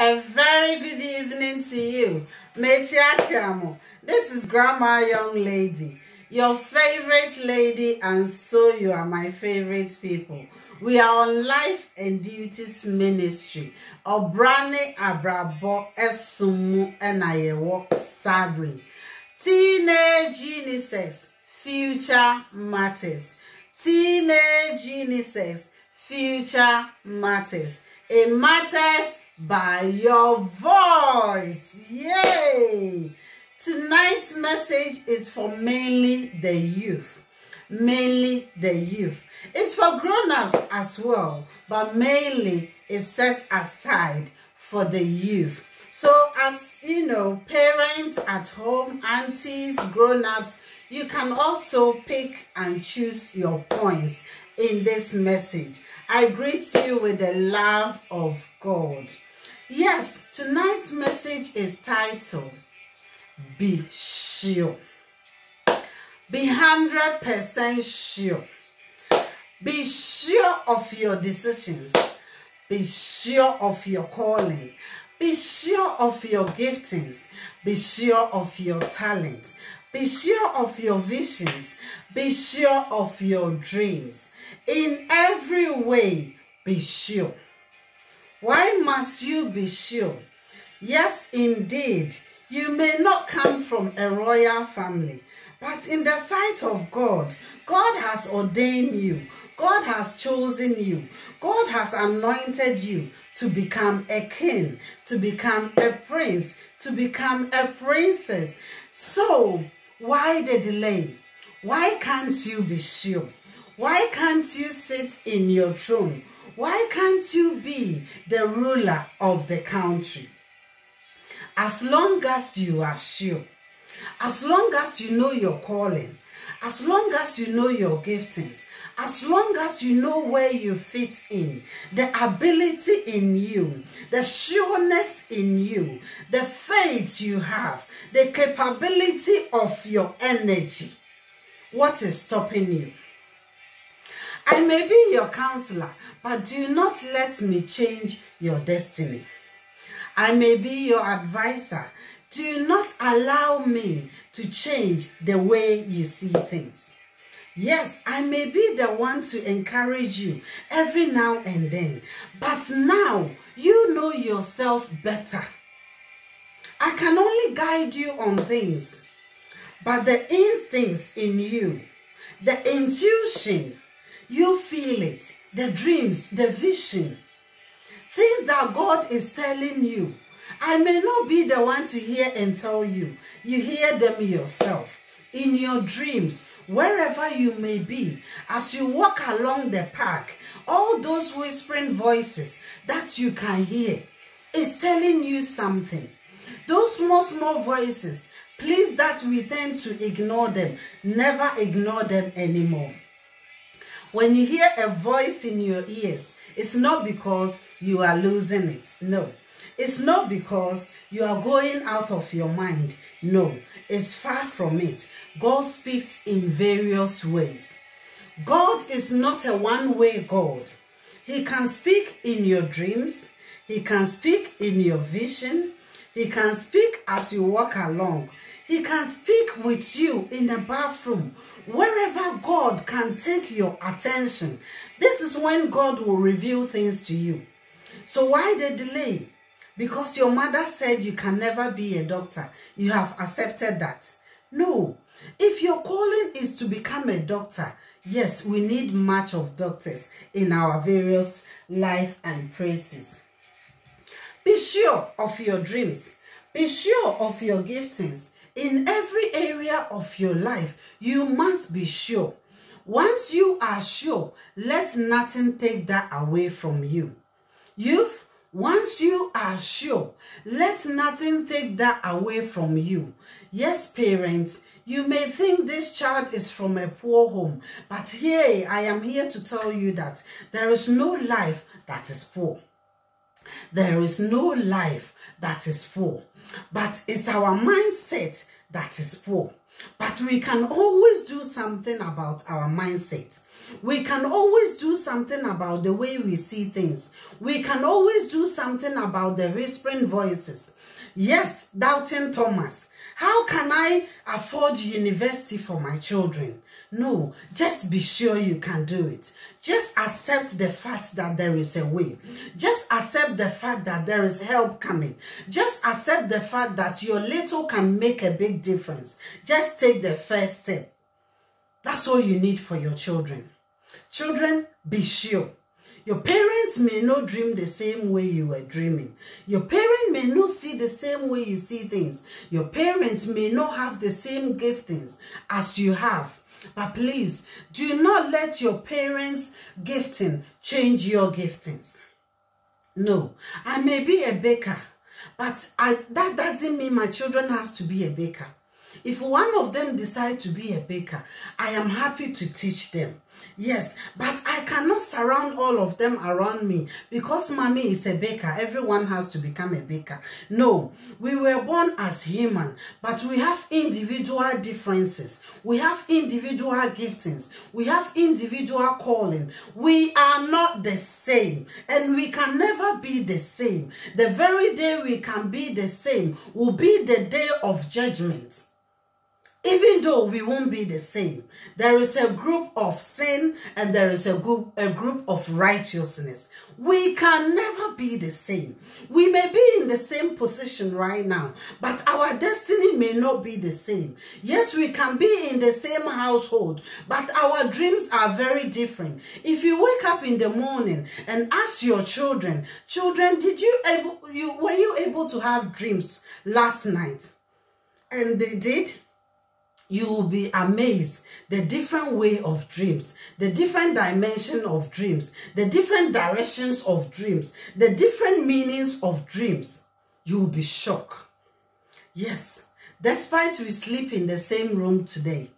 A very good evening to you. Mechiachamo. This is Grandma Young Lady, your favorite lady, and so you are my favorite people. We are on Life and Duties Ministry. Obrane Abrabo Esumu Enayewo Sabri. Teenage unisex, future matters. Teenage unisex, future matters. It matters by your voice. Yay! Tonight's message is for mainly the youth. Mainly the youth. It's for grown-ups as well, but mainly it's set aside for the youth. So as you know, parents at home, aunties, grown-ups, you can also pick and choose your points in this message. I greet you with the love of God. Yes, tonight's message is titled, Be Sure. Be 100% sure. Be sure of your decisions. Be sure of your calling. Be sure of your giftings. Be sure of your talents. Be sure of your visions. Be sure of your dreams. In every way, be sure. Why must you be sure? Yes, indeed, you may not come from a royal family, but in the sight of God, God has ordained you. God has chosen you. God has anointed you to become a king, to become a prince, to become a princess. So, why the delay? Why can't you be sure? Why can't you sit in your throne? Why can't you be the ruler of the country? As long as you are sure, as long as you know your calling, as long as you know your giftings, as long as you know where you fit in, the ability in you, the sureness in you, the faith you have, the capability of your energy, what is stopping you? I may be your counselor, but do not let me change your destiny. I may be your advisor. Do not allow me to change the way you see things. Yes, I may be the one to encourage you every now and then, but now you know yourself better. I can only guide you on things, but the instincts in you, the intuition, you feel it, the dreams, the vision, things that God is telling you. I may not be the one to hear and tell you. You hear them yourself. In your dreams, wherever you may be, as you walk along the park, all those whispering voices that you can hear is telling you something. Those small voices, please that we tend to ignore them. Never ignore them anymore. When you hear a voice in your ears, it's not because you are losing it. No. It's not because you are going out of your mind. No. It's far from it. God speaks in various ways. God is not a one-way God. He can speak in your dreams. He can speak in your vision. He can speak as you walk along. He can speak with you in the bathroom. Wherever God can take your attention, this is when God will reveal things to you. So why the delay? Because your mother said you can never be a doctor. You have accepted that. No. If your calling is to become a doctor, yes, we need much of doctors in our various life and places. Be sure of your dreams. Be sure of your giftings. In every area of your life, you must be sure. Once you are sure, let nothing take that away from you. Youth, once you are sure, let nothing take that away from you. Yes, parents, you may think this child is from a poor home, but here I am here to tell you that there is no life that is poor. There is no life that is poor, but it's our mindset that is poor. But we can always do something about our mindset. We can always do something about the way we see things. We can always do something about the whispering voices. Yes, doubting Thomas. How can I afford university for my children? No, just be sure you can do it. Just accept the fact that there is a way. Just accept the fact that there is help coming. Just accept the fact that your little can make a big difference. Just take the first step. That's all you need for your children. Children, be sure. Your parents may not dream the same way you were dreaming. Your parents may not see the same way you see things. Your parents may not have the same giftings as you have. But please, do not let your parents' gifting change your giftings. No, I may be a baker, but that doesn't mean my children has to be a baker. If one of them decide to be a baker, I am happy to teach them. Yes, but I cannot surround all of them around me because mommy is a baker. Everyone has to become a baker. No, we were born as human, but we have individual differences. We have individual giftings. We have individual calling. We are not the same, and we can never be the same. The very day we can be the same will be the day of judgment. Even though we won't be the same, there is a group of sin and there is a group of righteousness. We can never be the same. We may be in the same position right now, but our destiny may not be the same. Yes, we can be in the same household, but our dreams are very different. If you wake up in the morning and ask your children, were you able to have dreams last night? And they did. You will be amazed the different way of dreams, the different dimension of dreams, the different directions of dreams, the different meanings of dreams. You will be shocked. Yes, despite we sleep in the same room today,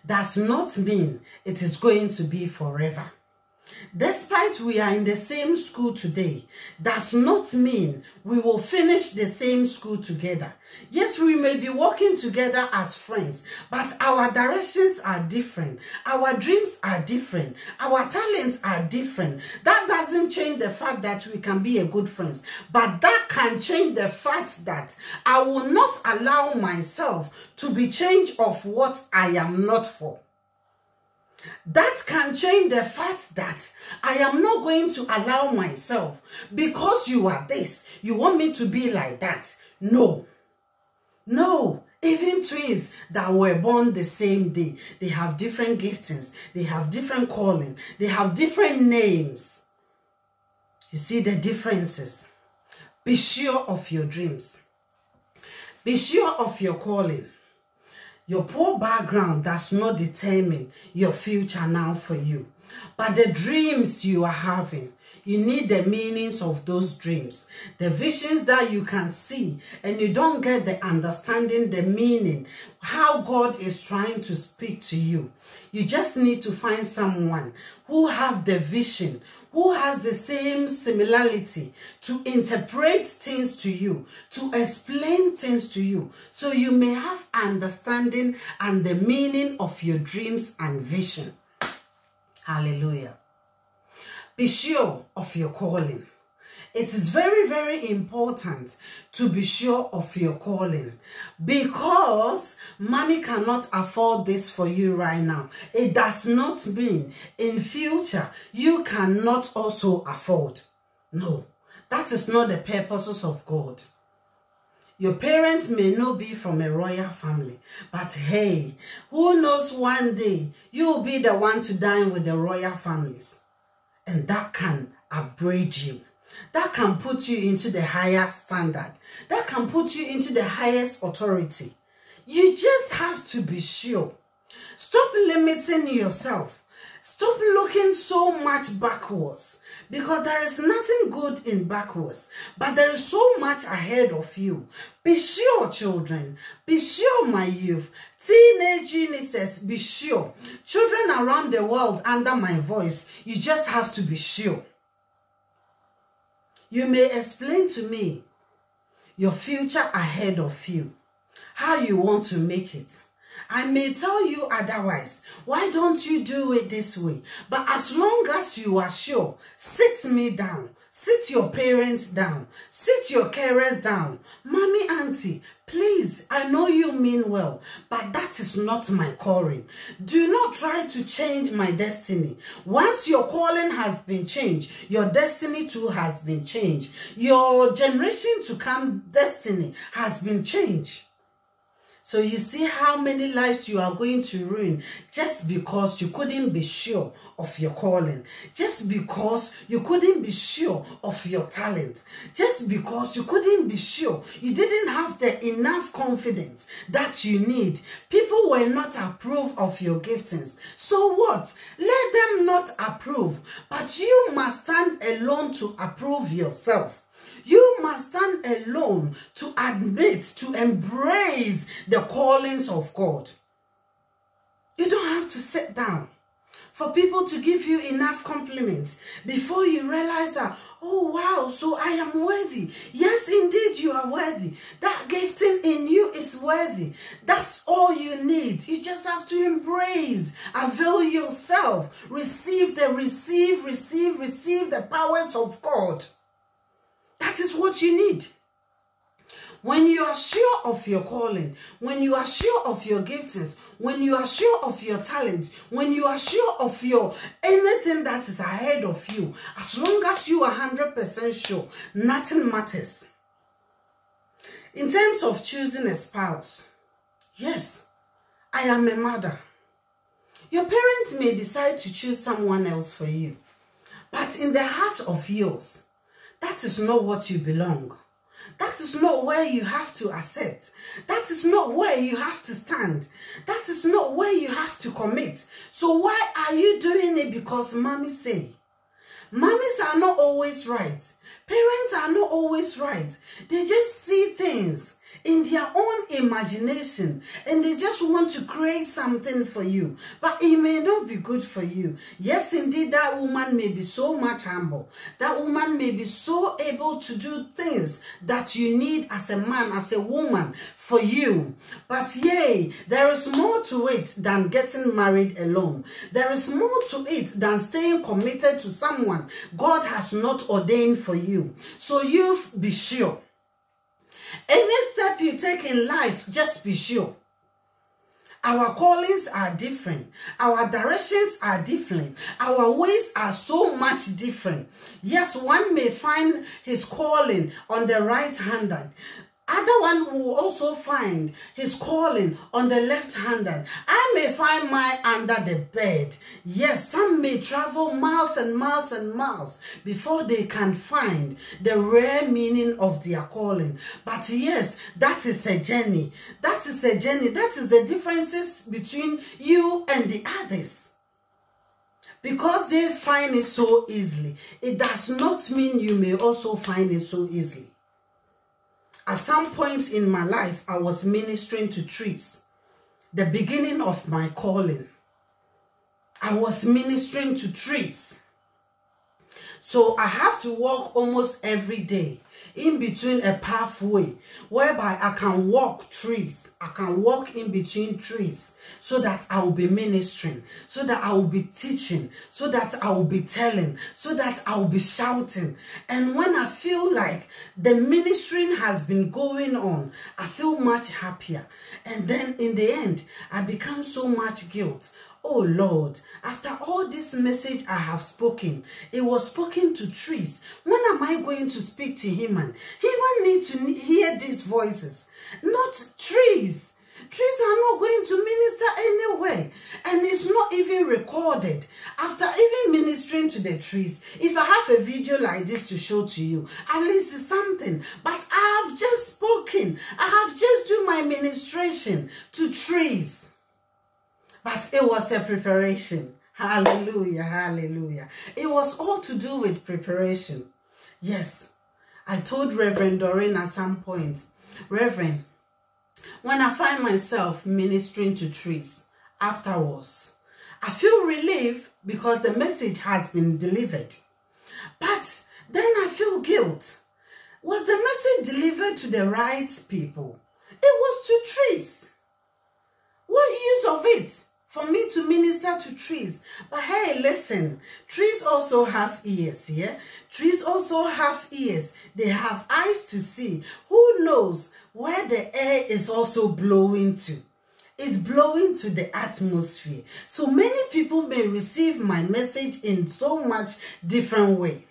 does not mean it is going to be forever. Despite we are in the same school today, does not mean we will finish the same school together. Yes, we may be working together as friends, but our directions are different. Our dreams are different. Our talents are different. That doesn't change the fact that we can be a good friends, but that can change the fact that I will not allow myself to be changed of what I am not for. That can change the fact that I am not going to allow myself, because you are this, you want me to be like that. No. No. Even twins that were born the same day, they have different giftings, they have different calling, they have different names. You see the differences. Be sure of your dreams. Be sure of your calling. Your poor background does not determine your future now for you. But the dreams you are having, you need the meanings of those dreams. The visions that you can see and you don't get the understanding, the meaning, how God is trying to speak to you. You just need to find someone who have the vision, who has the same similarity to interpret things to you, to explain things to you, so you may have understanding and the meaning of your dreams and vision. Hallelujah. Be sure of your calling. It is very, very important to be sure of your calling, because money cannot afford this for you right now. It does not mean in future you cannot also afford. No, that is not the purposes of God. Your parents may not be from a royal family, but hey, who knows, one day you will be the one to dine with the royal families, and that can upgrade you. That can put you into the higher standard. That can put you into the highest authority. You just have to be sure. Stop limiting yourself. Stop looking so much backwards, because there is nothing good in backwards, but there is so much ahead of you. Be sure, children. Be sure, my youth. Teenage geniuses, be sure. Children around the world under my voice, you just have to be sure. You may explain to me your future ahead of you, how you want to make it. I may tell you otherwise. Why don't you do it this way? But as long as you are sure, sit me down. Sit your parents down. Sit your carers down. Mommy, auntie, please, I know you mean well, but that is not my calling. Do not try to change my destiny. Once your calling has been changed, your destiny too has been changed. Your generation to come destiny has been changed. So you see how many lives you are going to ruin just because you couldn't be sure of your calling. Just because you couldn't be sure of your talent. Just because you couldn't be sure. You didn't have the enough confidence that you need. People were not approve of your giftings. So what? Let them not approve. But you must stand alone to approve yourself. You must stand alone to admit, to embrace the callings of God. You don't have to sit down for people to give you enough compliments before you realize that, oh wow, so I am worthy. Yes, indeed, you are worthy. That gifting in you is worthy. That's all you need. You just have to embrace, avail yourself, receive the powers of God. That is what you need. When you are sure of your calling, when you are sure of your giftings, when you are sure of your talent, when you are sure of your anything that is ahead of you, as long as you are 100% sure, nothing matters. In terms of choosing a spouse, yes, I am a mother. Your parents may decide to choose someone else for you, but in the heart of yours, that is not what you belong. That is not where you have to accept. That is not where you have to stand. That is not where you have to commit. So why are you doing it because mommy say? Mommies are not always right. Parents are not always right. They just see things in their own imagination and they just want to create something for you, but it may not be good for you. Yes, indeed, that woman may be so much humble. That woman may be so able to do things that you need as a man, as a woman for you. But yay, there is more to it than getting married alone. There is more to it than staying committed to someone God has not ordained for you. So you be sure. Any step you take in life, just be sure. Our callings are different. Our directions are different. Our ways are so much different. Yes, one may find his calling on the right hand. Other one will also find his calling on the left hand. I may find mine under the bed. Yes, some may travel miles and miles and miles before they can find the rare meaning of their calling. But yes, that is a journey. That is a journey. That is the differences between you and the others. Because they find it so easily, it does not mean you may also find it so easily. At some point in my life, I was ministering to trees. The beginning of my calling. I was ministering to trees. So I have to walk almost every day in between a pathway whereby I can walk trees. I can walk in between trees so that I will be ministering, so that I will be teaching, so that I will be telling, so that I will be shouting. And when I feel like the ministering has been going on, I feel much happier. And then in the end, I become so much guilt. Oh Lord, after all this message I have spoken, it was spoken to trees. When am I going to speak to human? Human need to hear these voices, not trees. Trees are not going to minister anyway. And it's not even recorded. After even ministering to the trees, if I have a video like this to show to you, at least it's something. But I have just spoken. I have just done my ministration to trees. But it was a preparation. Hallelujah, hallelujah. It was all to do with preparation. Yes, I told Reverend Doreen at some point, Reverend, when I find myself ministering to trees afterwards, I feel relief because the message has been delivered. But then I feel guilt. Was the message delivered to the right people? It was to trees. What use of it for me to minister to trees? But hey, listen, trees also have ears, yeah? Trees also have ears. They have eyes to see. Who knows where the air is also blowing to? It's blowing to the atmosphere. So many people may receive my message in so much different way.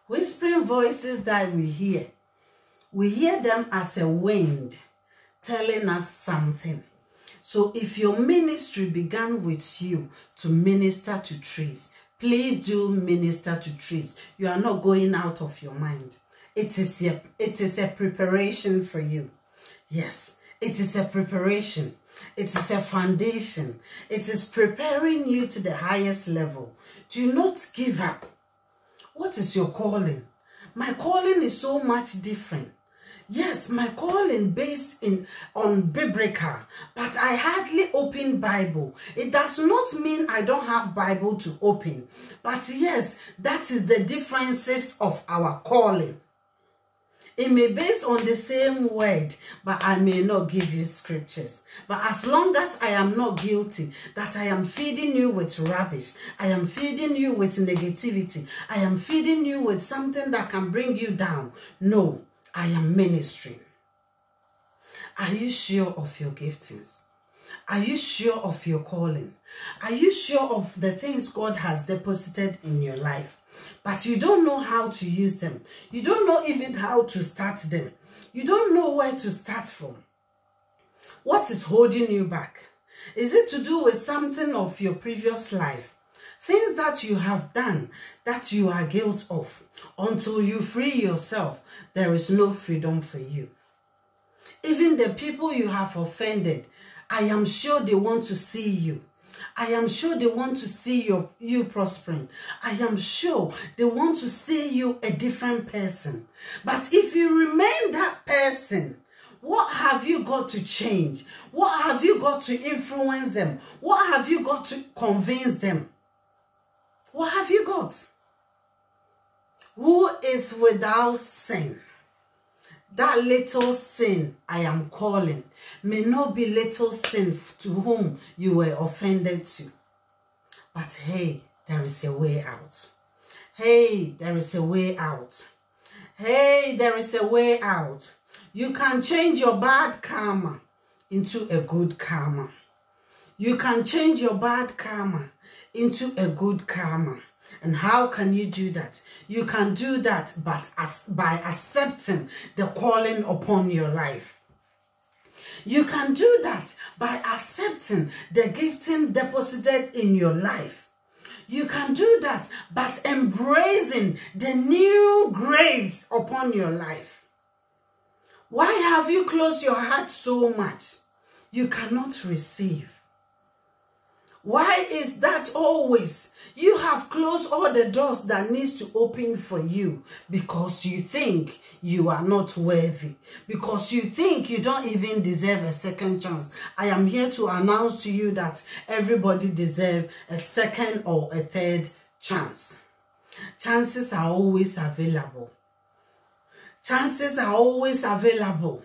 Whispering voices that we hear them as a wind telling us something. So if your ministry began with you to minister to trees, please do minister to trees. You are not going out of your mind. It is a preparation for you. Yes, it is a preparation. It is a foundation. It is preparing you to the highest level. Do not give up. What is your calling? My calling is so much different. Yes, my calling based on biblical, but I hardly open Bible. It does not mean I don't have Bible to open. But yes, that is the differences of our calling. It may base on the same word, but I may not give you scriptures. But as long as I am not guilty, that I am feeding you with rubbish, I am feeding you with negativity, I am feeding you with something that can bring you down. No, I am ministering. Are you sure of your giftings? Are you sure of your calling? Are you sure of the things God has deposited in your life? But you don't know how to use them. You don't know even how to start them. You don't know where to start from. What is holding you back? Is it to do with something of your previous life? Things that you have done that you are guilty of. Until you free yourself, there is no freedom for you. Even the people you have offended, I am sure they want to see you. I am sure they want to see you prospering. I am sure they want to see you a different person. But if you remain that person, what have you got to change? What have you got to influence them? What have you got to convince them? What have you got? Who is without sin? That little sin I am calling may not be little sin to whom you were offended to. But hey, there is a way out. Hey, there is a way out. Hey, there is a way out. You can change your bad karma into a good karma. You can change your bad karma into a good karma. And how can you do that? You can do that by accepting the calling upon your life. You can do that by accepting the gifting deposited in your life. You can do that by embracing the new grace upon your life. Why have you closed your heart so much? You cannot receive. Why is that always? You have closed all the doors that needs to open for you because you think you are not worthy. Because you think you don't even deserve a second chance. I am here to announce to you that everybody deserves a second or a third chance. Chances are always available. Chances are always available.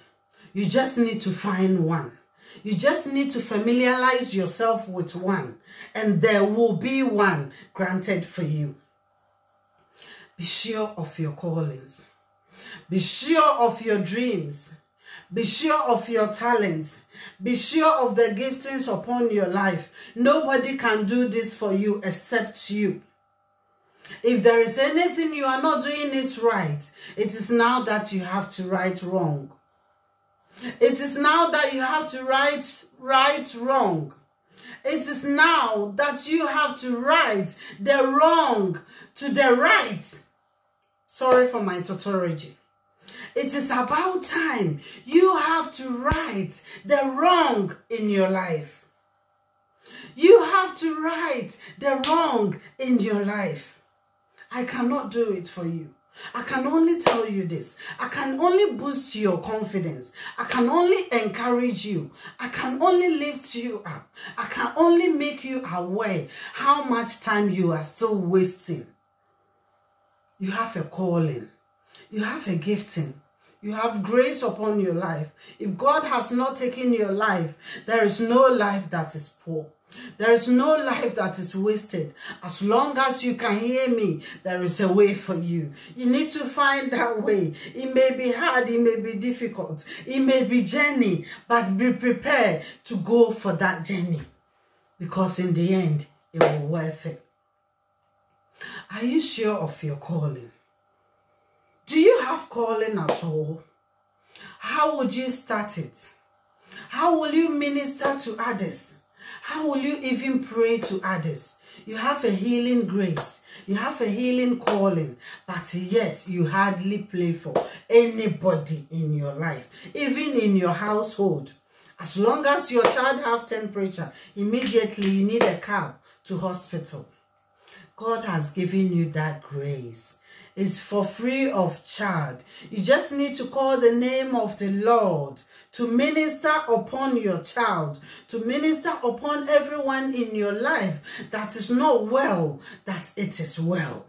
You just need to find one. You just need to familiarize yourself with one, and there will be one granted for you. Be sure of your callings. Be sure of your dreams. Be sure of your talents. Be sure of the giftings upon your life. Nobody can do this for you except you. If there is anything you are not doing it right, it is now that you have to right wrong. It is now that you have to right wrong. It is now that you have to right the wrong to the right. Sorry for my tautology. It is about time you have to right the wrong in your life. You have to right the wrong in your life. I cannot do it for you. I can only tell you this. I can only boost your confidence. I can only encourage you. I can only lift you up. I can only make you aware how much time you are still wasting. You have a calling. You have a gifting. You have grace upon your life. If God has not taken your life, there is no life that is poor. There is no life that is wasted. As long as you can hear me, there is a way for you. You need to find that way. It may be hard, it may be difficult, it may be journey, but be prepared to go for that journey. Because in the end, it will be worth it. Are you sure of your calling? Do you have calling at all? How would you start it? How will you minister to others? How will you even pray to others? You have a healing grace. You have a healing calling. But yet you hardly pray for anybody in your life. Even in your household. As long as your child have temperature, immediately you need a cab to hospital. God has given you that grace. It's for free of charge. You just need to call the name of the Lord to minister upon your child, to minister upon everyone in your life that is not well, that it is well.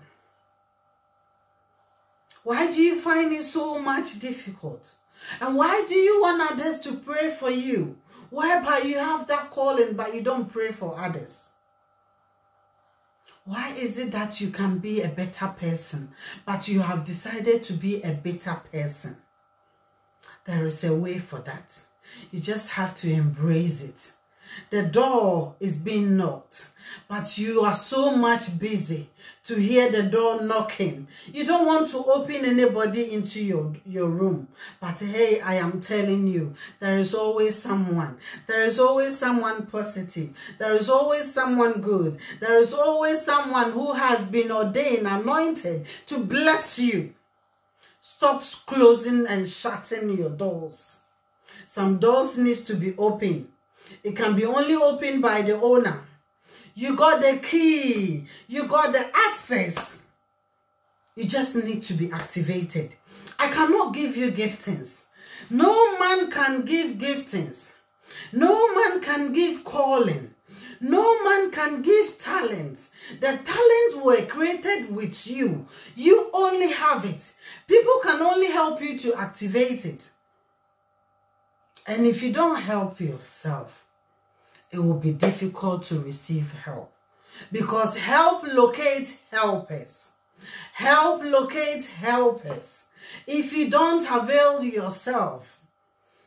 Why do you find it so much difficult? And why do you want others to pray for you? Whereby you have that calling, but you don't pray for others? Why is it that you can be a better person, but you have decided to be a bitter person? There is a way for that. You just have to embrace it. The door is being knocked, but you are so much busy to hear the door knocking. You don't want to open anybody into your room. But hey, I am telling you, there is always someone. There is always someone positive. There is always someone good. There is always someone who has been ordained, anointed to bless you. Stop closing and shutting your doors. Some doors need to be open. It can be only opened by the owner. You got the key. You got the access. You just need to be activated. I cannot give you giftings. No man can give giftings. No man can give calling. No man can give talent. The talents were created with you. You only have it. People can only help you to activate it. And if you don't help yourself, it will be difficult to receive help. Because help locates helpers. Help locates helpers. If you don't avail yourself,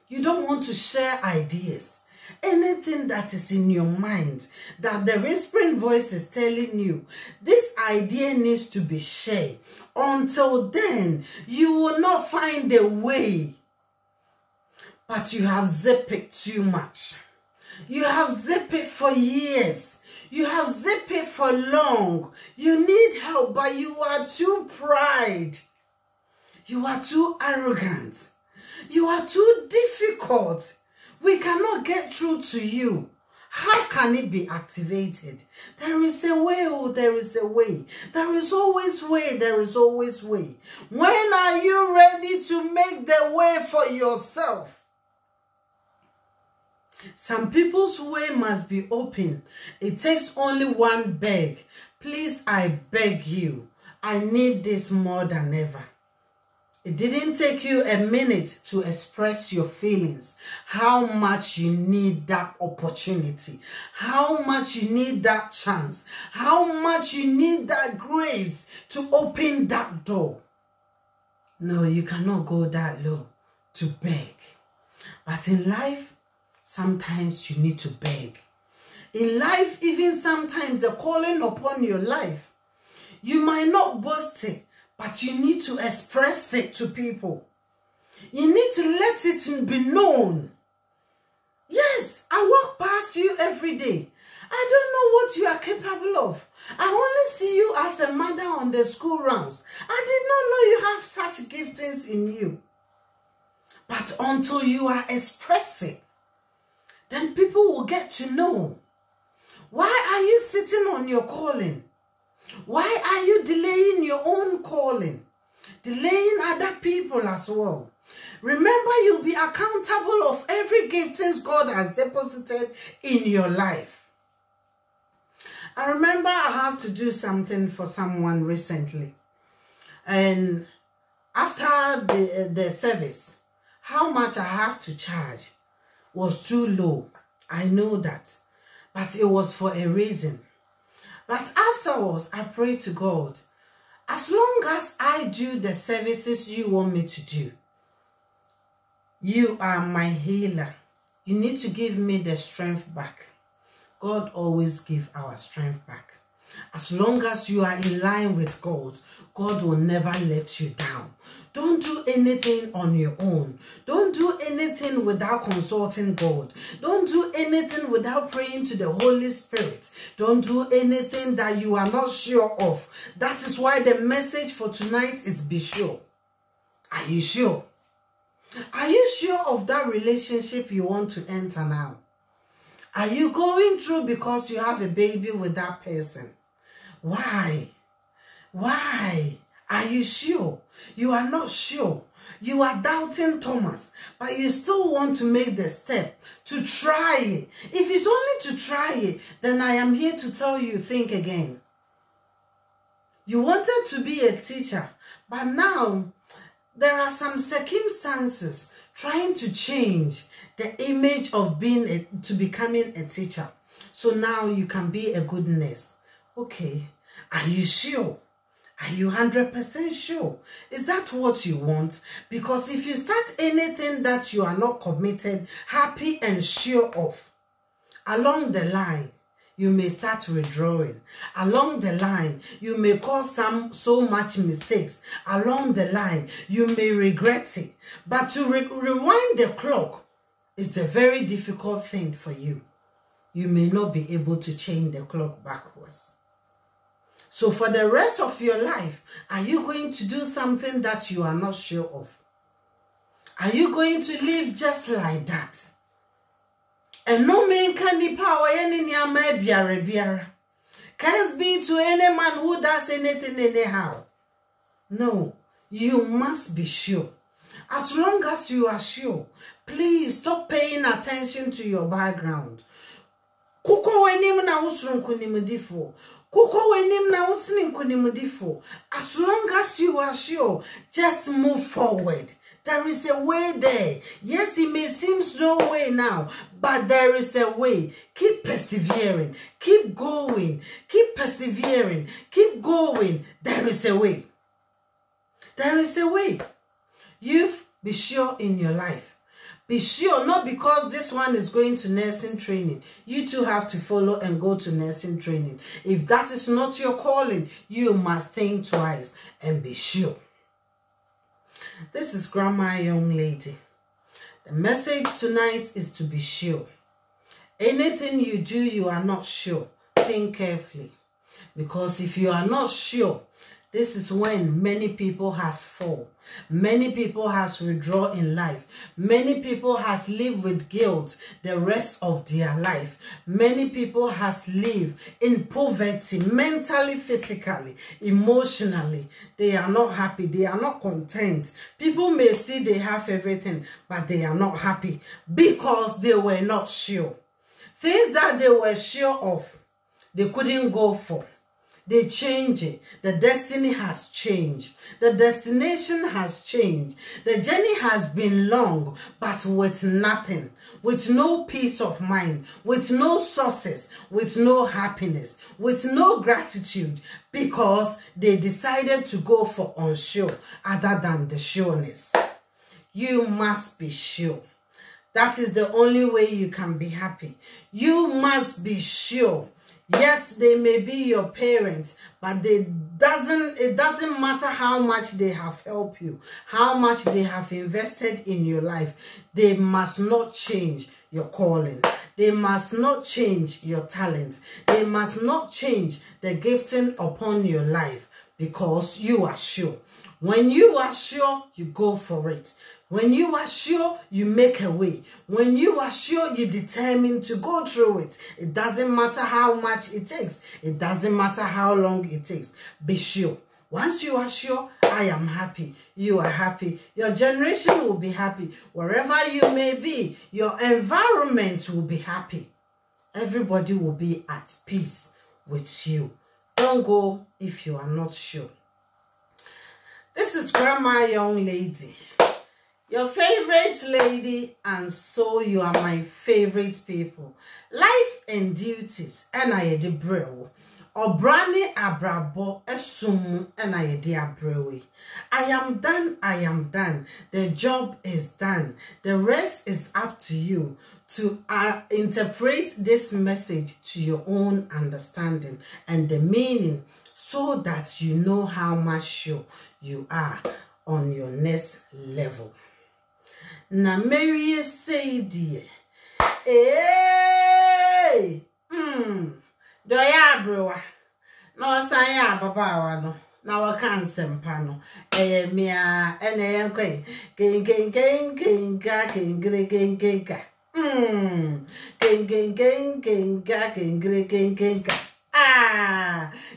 you don't want to share ideas. Anything that is in your mind, that the whispering voice is telling you, this idea needs to be shared. Until then, you will not find a way. But you have zipped it too much. You have zipped it for years. You have zipped it for long. You need help, but you are too proud. You are too arrogant. You are too difficult. We cannot get through to you. How can it be activated? There is a way, oh, there is a way. There is always way, there is always way. When are you ready to make the way for yourself? Some people's way must be open. It takes only one beg. Please, I beg you. I need this more than ever. It didn't take you a minute to express your feelings. How much you need that opportunity. How much you need that chance. How much you need that grace to open that door. No, you cannot go that low to beg. But in life, sometimes you need to beg. In life, even sometimes the calling upon your life, you might not boast it, but you need to express it to people. You need to let it be known. Yes, I walk past you every day. I don't know what you are capable of. I only see you as a mother on the school rounds. I did not know you have such giftings in you. But until you are expressing, then people will get to know. Why are you sitting on your calling? Why are you delaying your own calling? Delaying other people as well. Remember, you'll be accountable of every giftings God has deposited in your life. I remember I have to do something for someone recently. And after the service, how much I have to charge was too low. I know that. But it was for a reason. But afterwards, I prayed to God, as long as I do the services you want me to do, you are my healer. You need to give me the strength back. God always gives our strength back. As long as you are in line with God, God will never let you down. Don't do anything on your own. Don't do anything without consulting God. Don't do anything without praying to the Holy Spirit. Don't do anything that you are not sure of. That is why the message for tonight is be sure. Are you sure? Are you sure of that relationship you want to enter now? Are you going through because you have a baby with that person? Why? Why? Are you sure? You are not sure. You are doubting Thomas, but you still want to make the step to try it. If it's only to try it, then I am here to tell you, think again. You wanted to be a teacher, but now there are some circumstances trying to change the image of to becoming a teacher. So now you can be a good nurse. Okay, are you sure? Are you 100% sure? Is that what you want? Because if you start anything that you are not committed, happy and sure of, along the line, you may start withdrawing. Along the line, you may cause so much mistakes. Along the line, you may regret it. But to rewind the clock is a very difficult thing for you. You may not be able to change the clock backwards. So for the rest of your life, are you going to do something that you are not sure of? Are you going to live just like that? And no man can be power any biara. Can't be to any man who does anything anyhow. No, you must be sure. As long as you are sure, please stop paying attention to your background. Kuko wenim na usrun kunimudifo. Kuko wenim na usnin kunimudifo. As long as you are sure, just move forward. There is a way there. Yes, it may seem no way now, but there is a way. Keep persevering. Keep going. Keep persevering. Keep going. There is a way. There is a way. You be sure in your life. Be sure, not because this one is going to nursing training. You too have to follow and go to nursing training. If that is not your calling, you must think twice and be sure. This is Grandma Young Lady. The message tonight is to be sure. Anything you do, you are not sure. Think carefully. Because if you are not sure, this is when many people has fall. Many people has withdrawn in life. Many people has lived with guilt the rest of their life. Many people has lived in poverty, mentally, physically, emotionally. They are not happy. They are not content. People may see they have everything, but they are not happy because they were not sure. Things that they were sure of, they couldn't go for. They change it. The destiny has changed. The destination has changed. The journey has been long, but with nothing, with no peace of mind, with no success, with no happiness, with no gratitude, because they decided to go for unsure other than the sureness. You must be sure. That is the only way you can be happy. You must be sure. Yes, they may be your parents, but it doesn't matter how much they have helped you, how much they have invested in your life. They must not change your calling. They must not change your talents. They must not change the gifting upon your life because you are sure. When you are sure, you go for it. When you are sure, you make a way. When you are sure, you're determined to go through it. It doesn't matter how much it takes. It doesn't matter how long it takes. Be sure. Once you are sure, I am happy. You are happy. Your generation will be happy. Wherever you may be, your environment will be happy. Everybody will be at peace with you. Don't go if you are not sure. This is Grandma Young Lady, your favorite lady, and so you are my favorite people. Life and duties, and I de brew. Obrani abrabo esum and I de abrewe. I am done. The job is done. The rest is up to you to interpret this message to your own understanding and the meaning, so that you know how much sure you are on your next level. Na Mary say dear, do ya brewa no san ya babawa no na waka nsempa no mia ene yenkwe kenga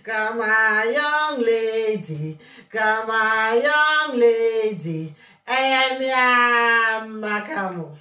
Grandma Young Lady, Grandma Young Lady, mia makamo.